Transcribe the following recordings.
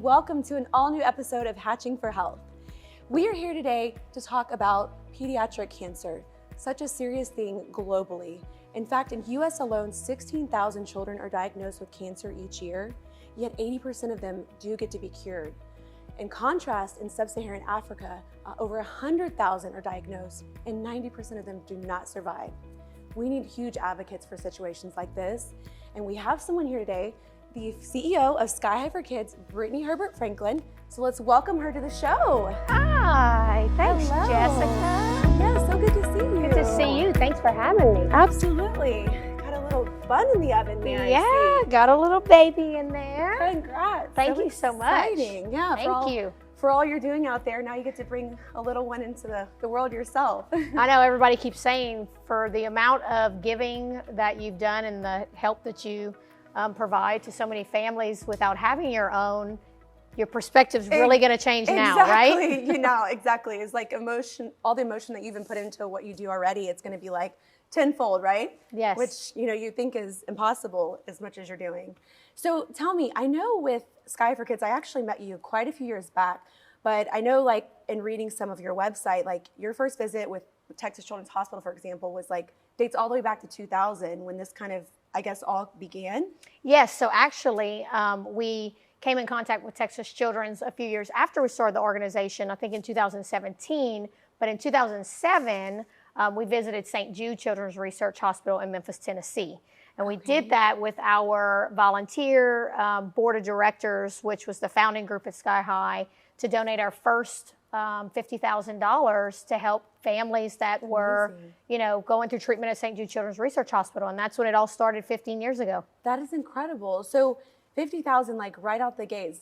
welcome to an all-new episode of Hatching for Health. We are here today to talk about pediatric cancer, such a serious thing globally. In fact, in US alone, 16,000 children are diagnosed with cancer each year, yet 80% of them do get to be cured. In contrast, in sub-Saharan Africa, over 100,000 are diagnosed and 90% of them do not survive. We need huge advocates for situations like this, and we have someone here today, the CEO of Sky High for Kids, Brittany Herbert Franklin. So let's welcome her to the show. Hi, thanks, Hello. Jessica. Yeah, so good to see you. Good to see you. Thanks for having me. Absolutely. Got a little fun in the oven there. Yeah, got a little baby in there. Congrats. Thank you so much. Exciting. Yeah. Thank you. For all you're doing out there, now you get to bring a little one into the world yourself. I know everybody keeps saying for the amount of giving that you've done and the help that you provide to so many families without having your own, your perspective's really going to change now, right? Exactly. It's like emotion, all the emotion that you've been put into what you do already, it's going to be like tenfold, right? Yes. Which, you think is impossible as much as you're doing. So tell me, I know with Sky for Kids, I actually met you quite a few years back, but I know like in reading some of your website, like your first visit with Texas Children's Hospital, for example, was like dates all the way back to 2000 when this kind of, I guess, all began? Yes, so actually we came in contact with Texas Children's a few years after we started the organization, I think in 2017, but in 2007, we visited St. Jude Children's Research Hospital in Memphis, Tennessee. And we did that with our volunteer board of directors, which was the founding group at Sky High, to donate our first $50,000 to help families that were, going through treatment at St. Jude Children's Research Hospital. And that's when it all started 15 years ago. That is incredible. So 50,000, like right out the gates,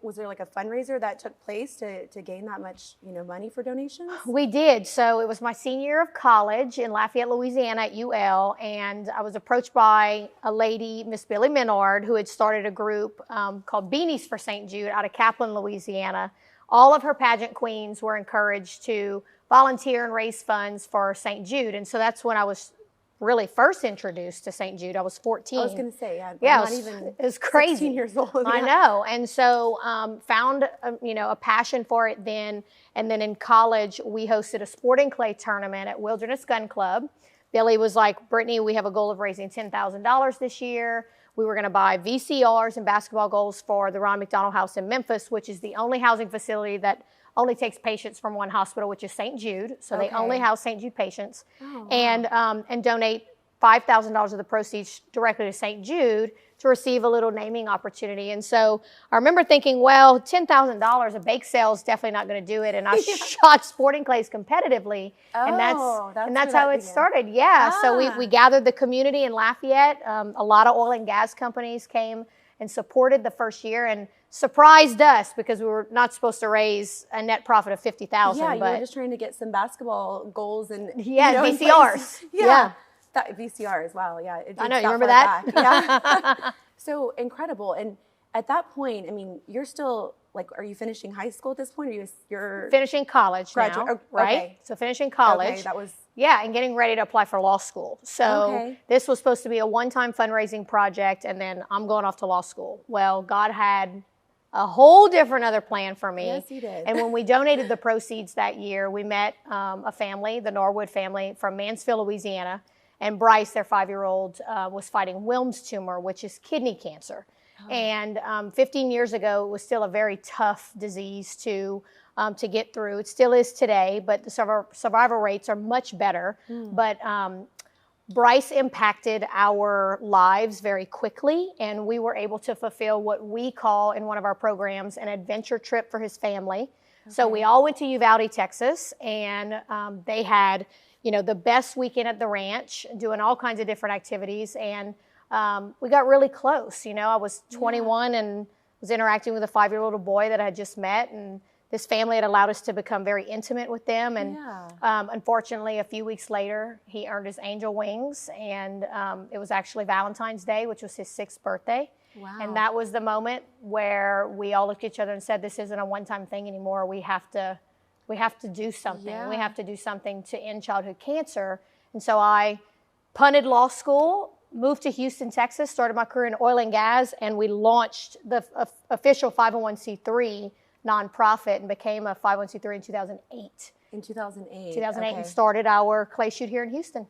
was there like a fundraiser that took place to gain that much, money for donations? We did. So it was my senior year of college in Lafayette, Louisiana at UL. And I was approached by a lady, Miss Billy Menard, who had started a group called Beanies for St. Jude out of Kaplan, Louisiana. All of her pageant queens were encouraged to volunteer and raise funds for St. Jude. And so that's when I was really first introduced to St. Jude. I was 14. I was going to say, it was crazy. 16 years old. I know. And so found, a passion for it then. And then in college, we hosted a sporting clay tournament at Wilderness Gun Club. Billy was like, Brittany, we have a goal of raising $10,000 this year. We were going to buy VCRs and basketball goals for the Ron McDonald House in Memphis, which is the only housing facility that only takes patients from one hospital, which is St. Jude. So they only house St. Jude patients. Oh, wow. And donate $5,000 of the proceeds directly to St. Jude to receive a little naming opportunity. And so I remember thinking, well, $10,000, a bake sale is definitely not going to do it. And I shot sporting clays competitively. And that's how it started. Yeah. So we gathered the community in Lafayette. A lot of oil and gas companies came and supported the first year and surprised us because we were not supposed to raise a net profit of $50,000. Yeah, you were just trying to get some basketball goals and VCRs. That VCRs. Wow. Yeah. I know. You remember that? Yeah. So incredible. And at that point, I mean, you're still like, are you finishing high school at this point? Or you're finishing college now, right? Okay. So finishing college. Okay, that was. Yeah, and getting ready to apply for law school. So this was supposed to be a one-time fundraising project, and then I'm going off to law school. Well, God had a whole different other plan for me. Yes, he did. And when we donated the proceeds that year, we met a family, the Norwood family from Mansfield, Louisiana, and Bryce, their 5-year-old, was fighting Wilms tumor, which is kidney cancer. Oh. And 15 years ago, it was still a very tough disease to get through. It still is today, but the survival rates are much better. But Bryce impacted our lives very quickly, and we were able to fulfill what we call in one of our programs an adventure trip for his family. So we all went to Uvalde, Texas, and they had, the best weekend at the ranch, doing all kinds of different activities, and we got really close. I was 21 and was interacting with a 5-year-old boy that I had just met, and this family had allowed us to become very intimate with them. And unfortunately, a few weeks later, he earned his angel wings. And it was actually Valentine's Day, which was his 6th birthday. Wow. And that was the moment where we all looked at each other and said, this isn't a one-time thing anymore. We have to do something. Yeah. We have to do something to end childhood cancer. And so I punted law school, moved to Houston, Texas, started my career in oil and gas, and we launched the official 501c3 nonprofit and became a 501c3 in 2008. In 2008. 2008, okay. and started our clay shoot here in Houston.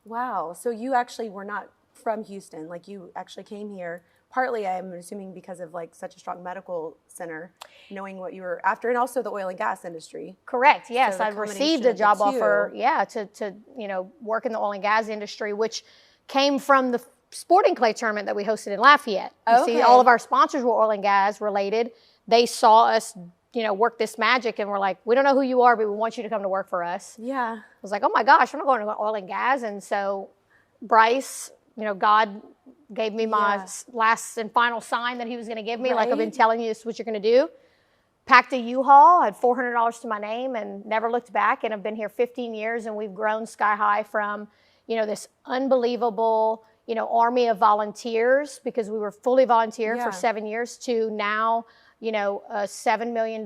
Wow. So you actually were not from Houston. Like you actually came here partly, I'm assuming, because of like such a strong medical center, knowing what you were after, and also the oil and gas industry. Correct. Yes, So the I received a combination job of the two. offer. Yeah, to work in the oil and gas industry, which came from the sporting clay tournament that we hosted in Lafayette. You see, all of our sponsors were oil and gas related. They saw us, work this magic, and were like, we don't know who you are, but we want you to come to work for us. Yeah. I was like, oh my gosh, I'm not going to oil and gas. And so Bryce, God gave me my last and final sign that he was going to give me. Like, I've been telling you, this is what you're going to do. Packed a U-Haul, had $400 to my name, and never looked back. And I've been here 15 years, and we've grown sky high from, this unbelievable, army of volunteers, because we were fully volunteer for 7 years, to now, a $7 million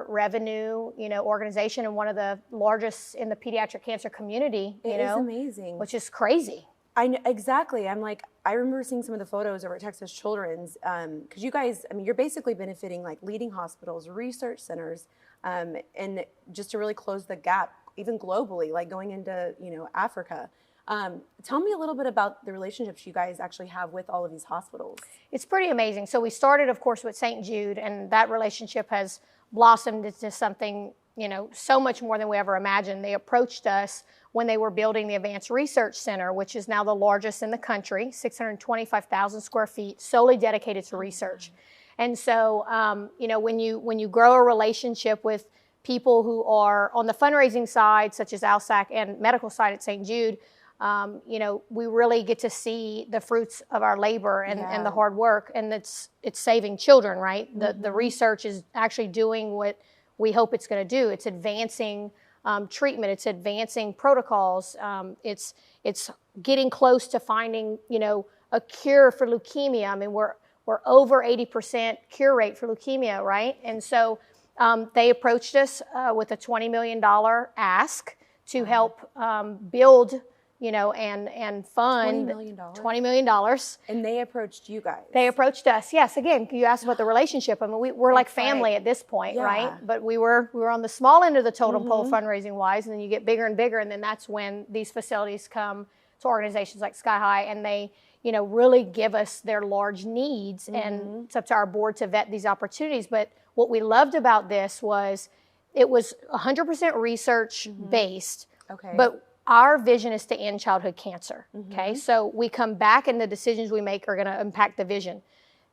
revenue, organization, and one of the largest in the pediatric cancer community. It is amazing. Which is crazy. I know, exactly. I'm like, I remember seeing some of the photos over at Texas Children's, because you guys, you're basically benefiting like leading hospitals, research centers, and just to really close the gap, even globally, like going into, Africa. Tell me a little bit about the relationships you guys actually have with all of these hospitals. It's pretty amazing. So we started, of course, with St. Jude, and that relationship has blossomed into something, so much more than we ever imagined. They approached us when they were building the Advanced Research Center, which is now the largest in the country, 625,000 square feet, solely dedicated to research. And so, when you grow a relationship with people who are on the fundraising side, such as ALSAC, and medical side at St. Jude, we really get to see the fruits of our labor and the hard work, and it's saving children, right? The research is actually doing what we hope it's going to do. It's advancing treatment. It's advancing protocols. It's getting close to finding, a cure for leukemia. I mean, we're over 80% cure rate for leukemia, right? And so they approached us with a $20 million ask to help build, and fund $20 million. And they approached you guys. They approached us. Yes. Again, you asked about the relationship. I mean, we're like family at this point, right? But we were on the small end of the totem pole fundraising wise, and then you get bigger and bigger, and then that's when these facilities come to organizations like Sky High, and they, really give us their large needs, and it's up to our board to vet these opportunities. But what we loved about this was it was 100% research based, but our vision is to end childhood cancer, okay? So we come back, and the decisions we make are going to impact the vision.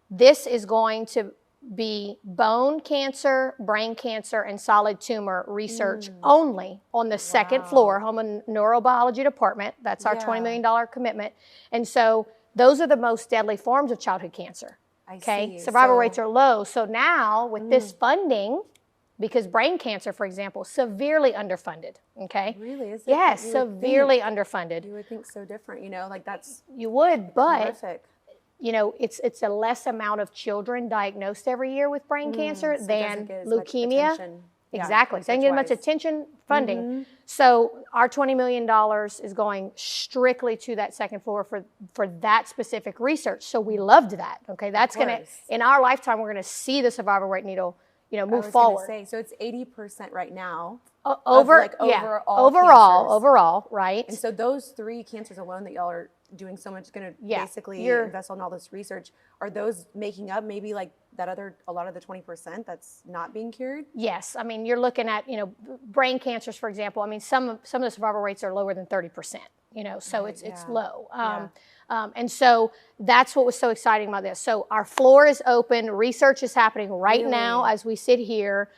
This is going to be bone cancer, brain cancer, and solid tumor research only on the second floor, home and neurobiology department. That's our $20 million commitment. And so those are the most deadly forms of childhood cancer, okay? Survival rates are low. So now with this funding, because brain cancer, for example, severely underfunded, okay? Really? Is it? Yes, severely underfunded. You would think so different, like that's You would, but, horrific. It's a less amount of children diagnosed every year with brain cancer than leukemia. Exactly. Doesn't get much attention, funding. So our $20 million is going strictly to that second floor for that specific research. So we loved that, okay? That's going to, in our lifetime, we're going to see the survival rate needle move forward. So it's 80% right now. Overall, right? And so those three cancers alone that y'all are doing so much, going to basically invest on all this research, are those making up maybe like a lot of the 20% that's not being cured? Yes. I mean, you're looking at, brain cancers, for example. I mean, some of the survival rates are lower than 30%, so it's low. And so that's what was so exciting about this. So our floor is open. Research is happening right now as we sit here.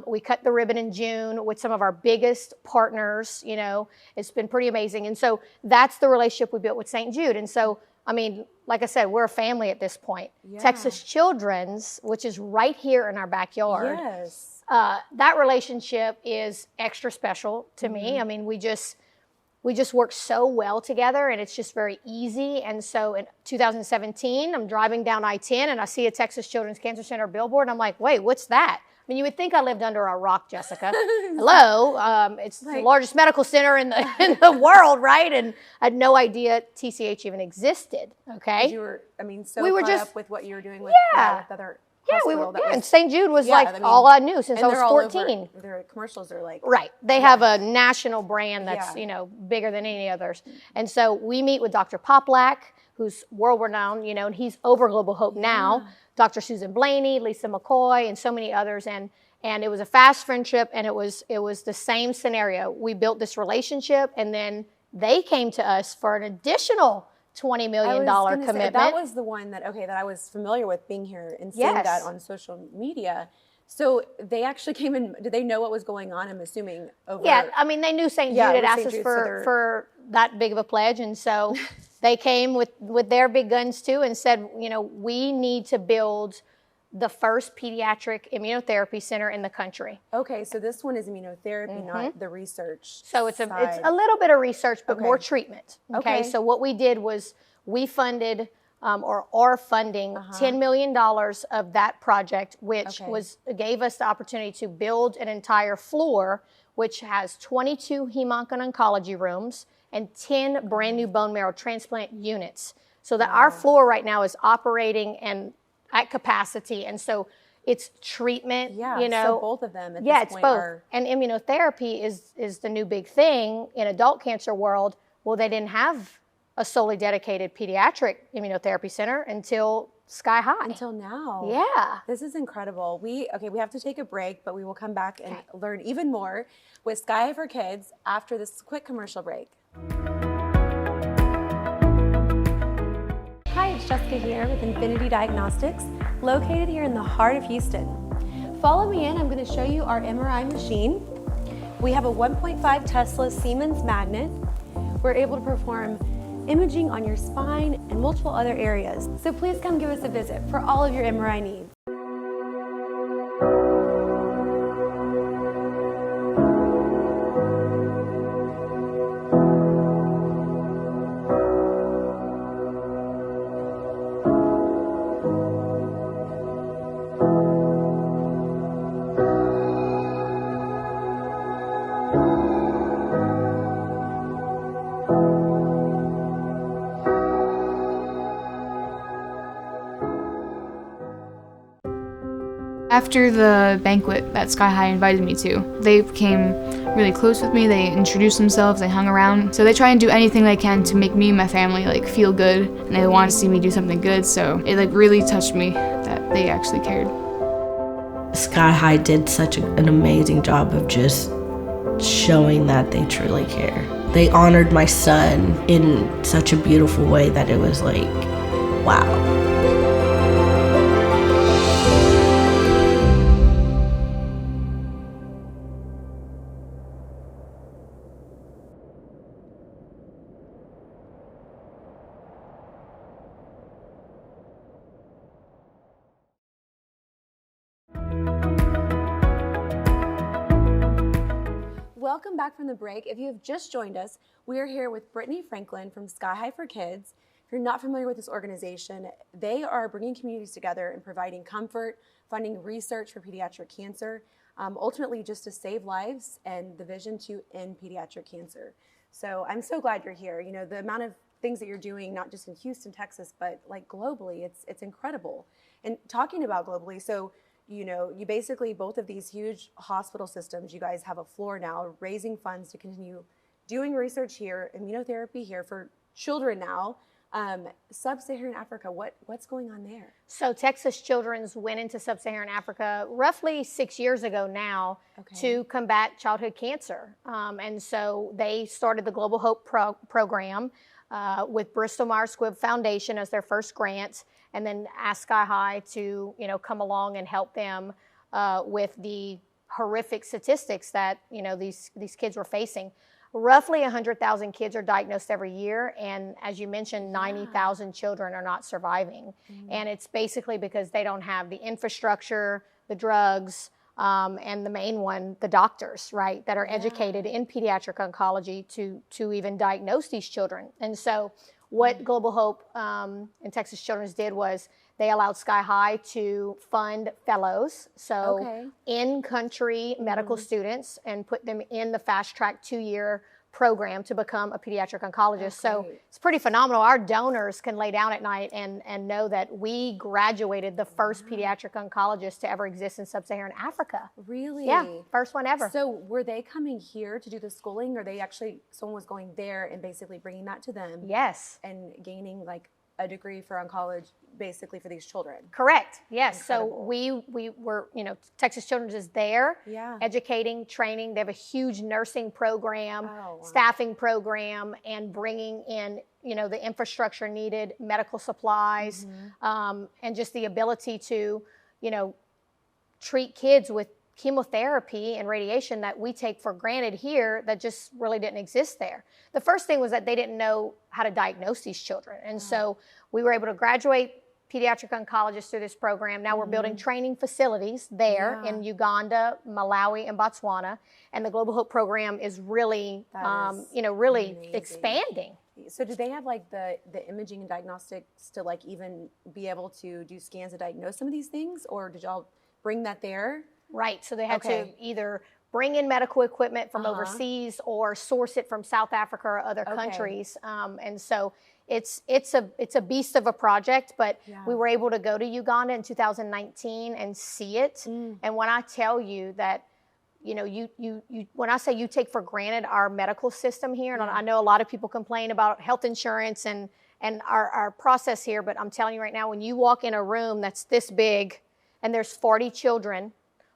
We cut the ribbon in June with some of our biggest partners. It's been pretty amazing. And so that's the relationship we built with St. Jude. And so, I mean, like I said, we're a family at this point. Texas Children's, which is right here in our backyard. That relationship is extra special to me. I mean, we just work so well together, and it's just very easy. And so in 2017, I'm driving down I-10, and I see a Texas Children's Cancer Center billboard, and I'm like, wait, what's that? mean, you would think I lived under a rock, Jessica. Hello, it's the largest medical center in the world, right? And I had no idea TCH even existed. Okay, You were, I mean, so we were caught just up with what you were doing with, with other. yeah, we were. hospital that Yeah, was- and St. Jude was Yeah, I mean, all I knew since I and was they're all 14. over, their commercials are like, Right. They have a national brand that's, Yeah. you know, bigger than any others. And so we meet with Dr. Poplack, who's world renowned, you know, and he's over Global Hope now. Dr. Susan Blaney, Lisa McCoy, and so many others. And it was a fast friendship, and it was the same scenario. We built this relationship, and then they came to us for an additional $20 million commitment. That was the one that I was familiar with being here and seeing that on social media. So they actually came in. Did they know what was going on? I'm assuming over. Yeah, I mean, they knew St. Jude had asked us for that big of a pledge, and so they came with their big guns too, and said, you know, we need to build the first pediatric immunotherapy center in the country. Okay, so this one is immunotherapy, not the research. So it's a little bit of research, but more treatment. Okay. So what we did was we funded or are funding $10 million of that project, which gave us the opportunity to build an entire floor, which has 22 hem-onc and oncology rooms and 10 brand new bone marrow transplant units. So that our floor right now is operating and at capacity, and so it's treatment. You know, so both of them. At this it's point both. And immunotherapy is the new big thing in adult cancer world. Well, they didn't have a solely dedicated pediatric immunotherapy center until Sky High. Until now. Yeah. This is incredible. We have to take a break, but we will come back and learn even more with Sky High for Kids after this quick commercial break. Hi, it's Jessica here with Infinity Diagnostics, located here in the heart of Houston. Follow me in, I'm going to show you our MRI machine. We have a 1.5 Tesla Siemens magnet. We're able to perform imaging on your spine and multiple other areas. So please come give us a visit for all of your MRI needs. After the banquet that Sky High invited me to, they became really close with me. They introduced themselves, they hung around. So they try and do anything they can to make me and my family feel good, and they wanted to see me do something good. So it really touched me that they actually cared. Sky High did such an amazing job of just showing that they truly care. They honored my son in such a beautiful way that it was like, wow. Welcome back from the break. If you have just joined us, we are here with Brittany Franklin from Sky High for Kids. If you're not familiar with this organization, they are bringing communities together and providing comfort, funding research for pediatric cancer, ultimately just to save lives and the vision to end pediatric cancer. So I'm so glad you're here. You know, the amount of things that you're doing, not just in Houston, Texas, but globally, it's incredible. And talking about globally, so you know, you basically, both of these huge hospital systems, you guys have a floor now raising funds to continue doing research here, immunotherapy here for children now. Sub-Saharan Africa, what's going on there? So Texas Children's went into Sub-Saharan Africa roughly 6 years ago now to combat childhood cancer. And so they started the Global Hope program with Bristol Myers Squibb Foundation as their first grant, and then asked Sky High to, you know, come along and help them with the horrific statistics that, you know, these kids were facing. Roughly 100,000 kids are diagnosed every year, and as you mentioned, 90,000 children are not surviving. And it's basically because they don't have the infrastructure, the drugs, and the main one, the doctors, right, that are educated in pediatric oncology to even diagnose these children. And so What Global Hope and Texas Children's did was they allowed Sky High to fund fellows, so in-country medical students, and put them in the fast-track 2-year program to become a pediatric oncologist. So it's pretty phenomenal. Our donors can lay down at night and know that we graduated the first pediatric oncologist to ever exist in sub-Saharan Africa. Really? Yeah, first one ever. So were they coming here to do the schooling, or they actually, someone was going there and basically bringing that to them? Yes. And gaining like a degree for oncology basically for these children? Correct. Yes. Incredible. So we were, Texas Children's is there, Yeah. educating, training. They have a huge nursing program, Oh, wow. staffing program, and bringing in, the infrastructure needed, medical supplies, and just the ability to, treat kids with chemotherapy and radiation that we take for granted here that just really didn't exist there. The first thing was that they didn't know how to diagnose these children. And so we were able to graduate pediatric oncologists through this program. Now we're building training facilities there in Uganda, Malawi, and Botswana. And the Global Hope program is really, really amazing. expanding. So do they have like the imaging and diagnostics to like even be able to do scans to diagnose some of these things, or did y'all bring that there? Right, so they had to either bring in medical equipment from overseas or source it from South Africa or other countries. And so it's a beast of a project, but we were able to go to Uganda in 2019 and see it. And when I tell you that, when I say you take for granted our medical system here, and I know a lot of people complain about health insurance and our process here, but I'm telling you right now, when you walk in a room that's this big and there's 40 children,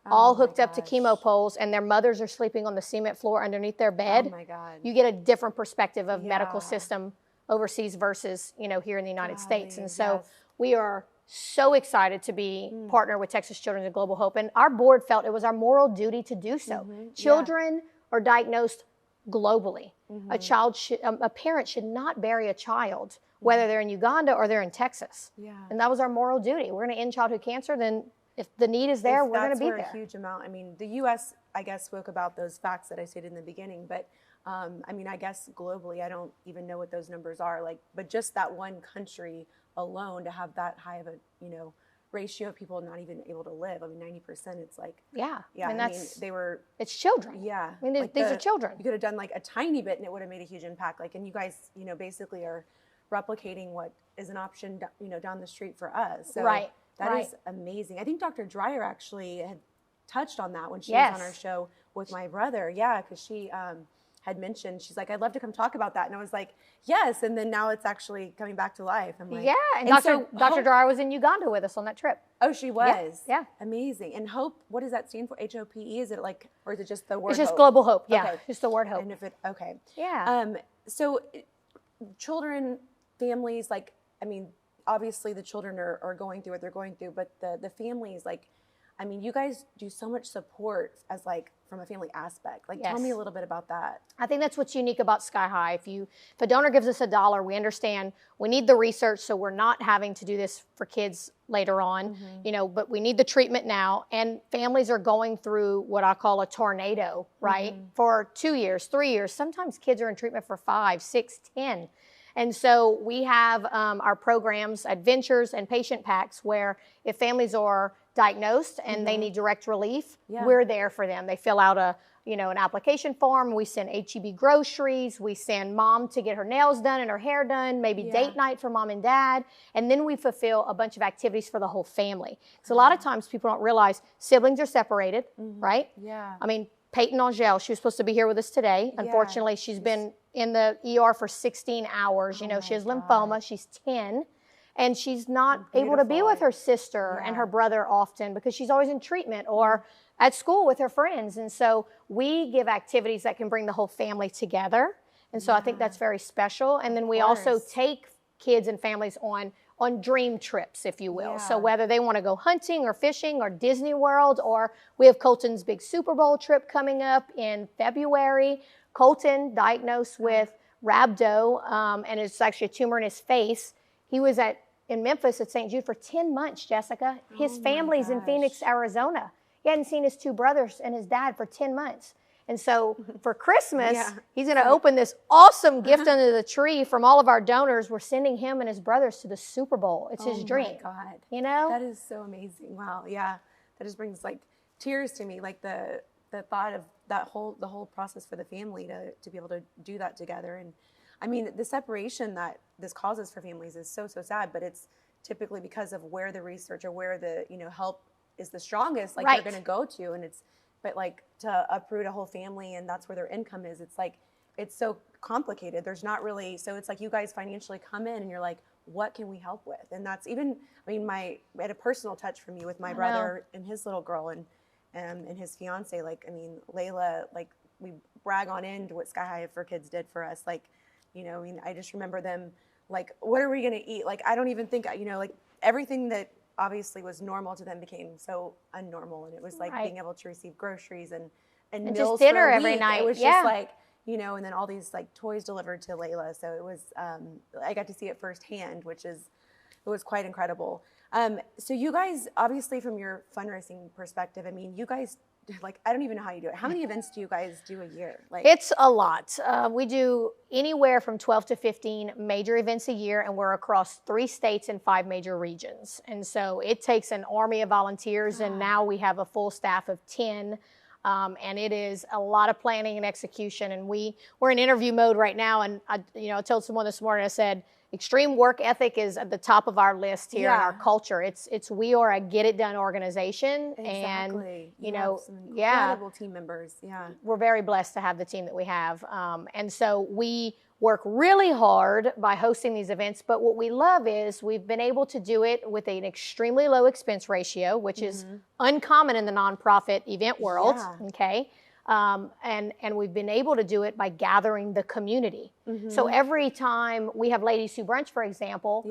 all hooked up to chemo poles, and their mothers are sleeping on the cement floor underneath their bed. Oh my God. You get a different perspective of medical system overseas versus, here in the United States. And so we are so excited to be partnered with Texas Children's and Global Hope. And our board felt it was our moral duty to do so. Children are diagnosed globally. A parent should not bury a child, whether they're in Uganda or they're in Texas. And that was our moral duty. We're going to end childhood cancer, then if the need is there, we're going to be there. That's a huge amount. I mean, the U.S., I guess, spoke about those facts that I stated in the beginning, but I guess globally, I don't even know what those numbers are. But just that one country alone to have that high of a, ratio of people not even able to live. 90%. It's like it's children. Yeah, these are children. You could have done like a tiny bit, and it would have made a huge impact. And you guys, basically are replicating what is an option, down the street for us. So that is amazing. I think Dr. Dreyer actually had touched on that when she was on our show with my brother. Yeah, because she had mentioned, she's like, I'd love to come talk about that. And I was like, yes. And then now it's actually coming back to life. I'm like, and Dr. Dreyer was in Uganda with us on that trip. Oh, she was? Yeah. Amazing. And Hope, what does that stand for? HOPE? Is it or is it just the word It's just hope? Global Hope. Yeah, Okay. just the word hope. And if it, Yeah. So children, families, obviously the children are going through what they're going through, but the families, you guys do so much support as from a family aspect. Tell me a little bit about that. I think that's what's unique about Sky High. If a donor gives us $1, we understand we need the research, so we're not having to do this for kids later on, but we need the treatment now. And families are going through what I call a tornado, right? For 2 years, 3 years. Sometimes kids are in treatment for 5, 6, 10. And so we have our programs, adventures, and patient packs where if families are diagnosed and they need direct relief, we're there for them. They fill out an application form. We send HEB groceries. We send mom to get her nails done and her hair done, maybe date night for mom and dad. And then we fulfill a bunch of activities for the whole family. So a lot of times people don't realize siblings are separated, right? Yeah. Peyton Angel, she was supposed to be here with us today. Unfortunately, she's been in the ER for 16 hours. She has lymphoma. She's 10. And she's not able to be with her sister and her brother often because she's always in treatment or at school with her friends. And so we give activities that can bring the whole family together. And so I think that's very special. And then we also take kids and families on dream trips, if you will. So whether they want to go hunting or fishing or Disney World, or we have Colton's big Super Bowl trip coming up in February. Colton diagnosed with rhabdo, and it's actually a tumor in his face. He was in Memphis at St. Jude for 10 months, Jessica. His family's in Phoenix, Arizona. He hadn't seen his two brothers and his dad for 10 months. And so for Christmas, Yeah. he's going to open this awesome gift under the tree from all of our donors. We're sending him and his brothers to the Super Bowl. It's his dream. Oh my God. You know? That is so amazing. Wow. Yeah. That just brings like tears to me. Like the thought of the whole process for the family to be able to do that together. And I mean, the separation that this causes for families is so sad, but it's typically because of where the research or where the, help is the strongest, like Right. they're going to go to. And but like to uproot a whole family and that's where their income is, it's like, it's so complicated. There's not really, so it's like you guys financially come in and you're like, what can we help with? And that's even, I mean, I had a personal touch for me with my brother and his little girl and his fiance. Like, I mean, Layla, like we brag on into what Sky High for Kids did for us. Like, I mean, I just remember them like, what are we going to eat? Like, I don't even think, like everything that obviously was normal to them became so unnormal. And it was like being able to receive groceries and meals just dinner for a every week. night. It was Yeah. just like, and then all these like toys delivered to Layla. So it was, I got to see it firsthand, it was quite incredible. So you guys, obviously from your fundraising perspective, I mean, you guys, like, I don't even know how you do it. How many events do you guys do a year? Like, It's a lot. We do anywhere from 12 to 15 major events a year, and we're across 3 states and 5 major regions. And so it takes an army of volunteers, and now we have a full staff of 10. And it is a lot of planning and execution. And we're in interview mode right now. And I told someone this morning, I said, extreme work ethic is at the top of our list here in our culture. We are a get it done organization. exactly. And, have some incredible team members. Yeah. we're very blessed to have the team that we have. And so we work really hard by hosting these events. But what we love is we've been able to do it with an extremely low expense ratio, which is uncommon in the nonprofit event world. Yeah. Okay. And we've been able to do it by gathering the community. So every time we have Ladies Who Brunch, for example,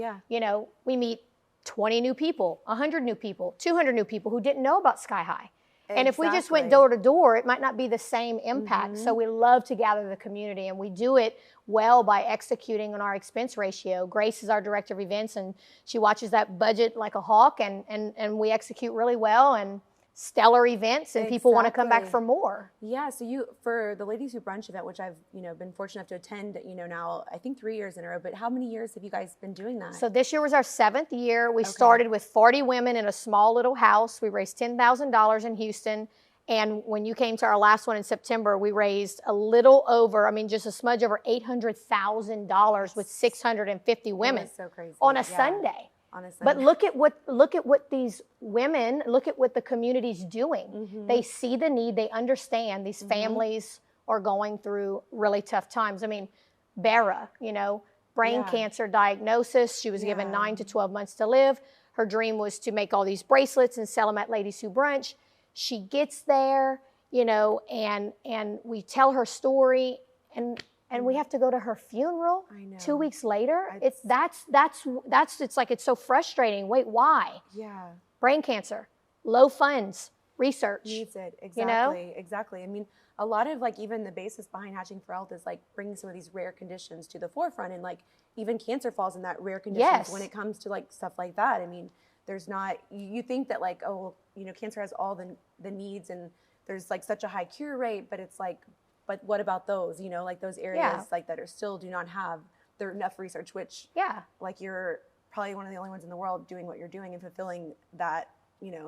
we meet 20 new people, 100 new people, 200 new people who didn't know about Sky High. And if we just went door to door, it might not be the same impact. So we love to gather the community, and we do it well by executing on our expense ratio. Grace is our director of events, and she watches that budget like a hawk, and we execute really well and stellar events, and people want to come back for more. Yeah, so for the Ladies Who Brunch event, which I've, been fortunate enough to attend, now I think 3 years in a row, but how many years have you guys been doing that? So this year was our 7th year. We started with 40 women in a small little house. We raised $10,000 in Houston. And when you came to our last one in September, we raised a little over, just a smudge over $800,000 with 650 women. So crazy. On a Sunday. On a Sunday. But look at what these women, look at what the community's doing. They see the need, they understand these families are going through really tough times. Bera, brain cancer diagnosis. She was given 9 to 12 months to live. Her dream was to make all these bracelets and sell them at Ladies Who Brunch. She gets there, and we tell her story, and we have to go to her funeral 2 weeks later. It's so frustrating. Wait, why? Yeah. Brain cancer, low funds, research. Needs it. Exactly. Exactly. A lot of even the basis behind Hatching for Health is bringing some of these rare conditions to the forefront, and even cancer falls in that rare conditions when it comes to stuff like that. There's not, you think that cancer has all the needs and there's such a high cure rate, but it's but what about those, those areas that are still do not have there enough research, which you're probably one of the only ones in the world doing what you're doing and fulfilling that,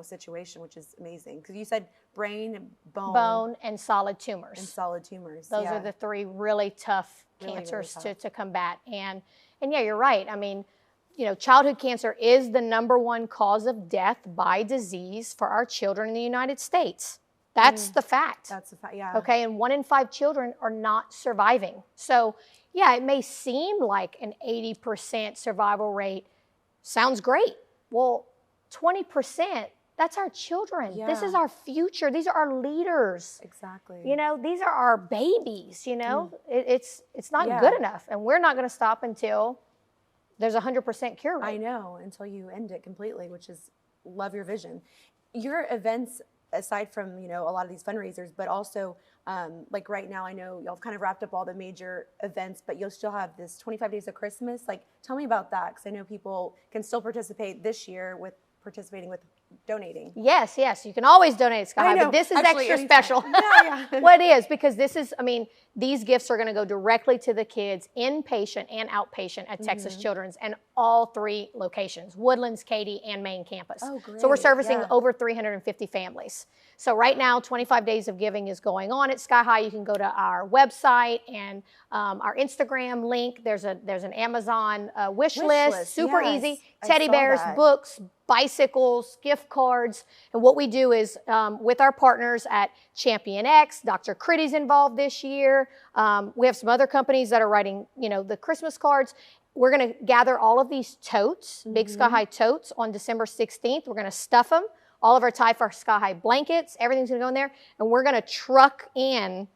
situation, which is amazing. Because you said brain, bone, and solid tumors. Those are the 3 really tough cancers to combat. And yeah, you're right. Childhood cancer is the #1 cause of death by disease for our children in the United States. That's the fact. That's a fact, yeah. Okay, and 1 in 5 children are not surviving. So, yeah, it may seem like an 80% survival rate sounds great. Well, 20%, that's our children. Yeah. This is our future. These are our leaders. Exactly. These are our babies, It's not good enough, and we're not going to stop until there's 100% cure rate. I know, until you end it completely, which is love your vision. Your events, aside from, a lot of these fundraisers, but also right now, I know y'all have kind of wrapped up all the major events, but you'll still have this 25 Days of Christmas. Tell me about that, because I know people can still participate this year with participating with donating. Yes, yes. You can always donate at Sky High, but this is Actually, extra anytime. special. Yeah. Well, it is, because this is, I mean, these gifts are going to go directly to the kids, inpatient and outpatient at Texas Children's, and all 3 locations, Woodlands, Katy, and main campus. Oh, great. So we're servicing Yeah. over 350 families. So right now, 25 Days of Giving is going on at Sky High. You can go to our website and our Instagram link. There's an Amazon wish list. Super yes. easy. I Teddy saw bears, that. books, bicycles, gift cards. And what we do is with our partners at Champion X, Dr. Critty's involved this year. We have some other companies that are writing, the Christmas cards. We're going to gather all of these totes, Big Sky High totes, on December 16th. We're going to stuff them. All of our Tie for Sky High blankets, everything's going to go in there. And we're going to truck in,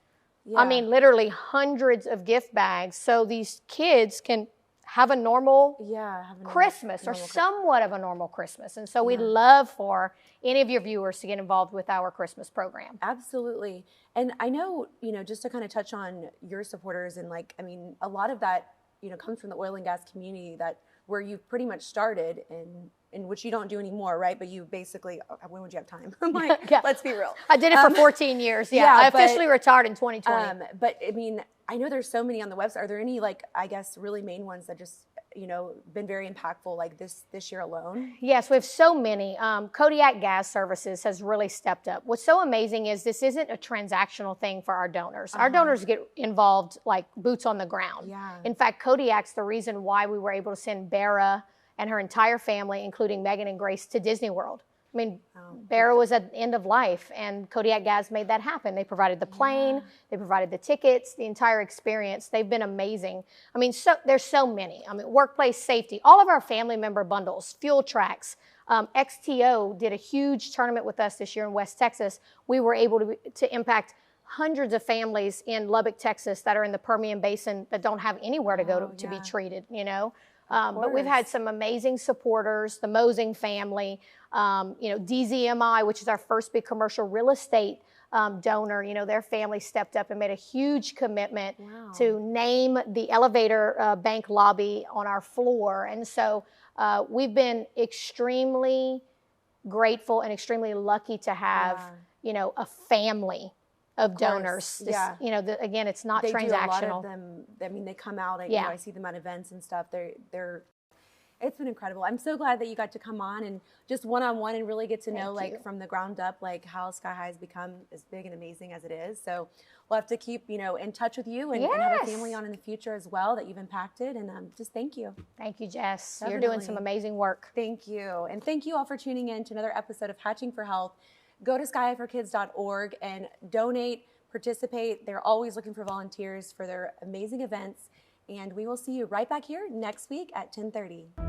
Yeah. I mean, literally hundreds of gift bags so these kids can have a normal have a Christmas or somewhat of a normal Christmas. And so we'd love for any of your viewers to get involved with our Christmas program. Absolutely. And I know, just to kind of touch on your supporters and a lot of that, comes from the oil and gas community where you pretty much started in which you don't do anymore, right? But you basically, when would you have time? I'm like, let's be real. I did it for 14 years. Yeah, I officially retired in 2020. But I know there's so many on the website. Are there any really main ones that just, been very impactful like this year alone? Yes, we have so many. Kodiak Gas Services has really stepped up. What's so amazing is this isn't a transactional thing for our donors. Our donors get involved like boots on the ground. Yeah. In fact, Kodiak's the reason why we were able to send Bera and her entire family, including Megan and Grace, to Disney World. I mean, Bera was at the end of life, and Kodiak Gas made that happen. They provided the plane, they provided the tickets, the entire experience. They've been amazing. I mean, there's so many. I mean, workplace safety, all of our family member bundles, fuel tracks. XTO did a huge tournament with us this year in West Texas. We were able to impact hundreds of families in Lubbock, Texas that are in the Permian Basin that don't have anywhere to go to be treated, But we've had some amazing supporters, the Mosing family, DZMI, which is our first big commercial real estate donor. Their family stepped up and made a huge commitment to name the elevator bank lobby on our floor. And so we've been extremely grateful and extremely lucky to have, a family of donors. Again, it's not transactional. Do a lot of them. I mean, they come out. I see them at events and stuff. It's been incredible. I'm so glad that you got to come on and just one-on-one and really get to know from the ground up how Sky High has become as big and amazing as it is. So we'll have to keep in touch with you and have a family on in the future as well that you've impacted. And just thank you. Thank you, Jess. Definitely. You're doing some amazing work. Thank you. And thank you all for tuning in to another episode of Hatching for Health. Go to skyhighforkids.org and donate, participate. They're always looking for volunteers for their amazing events. And we will see you right back here next week at 10:30.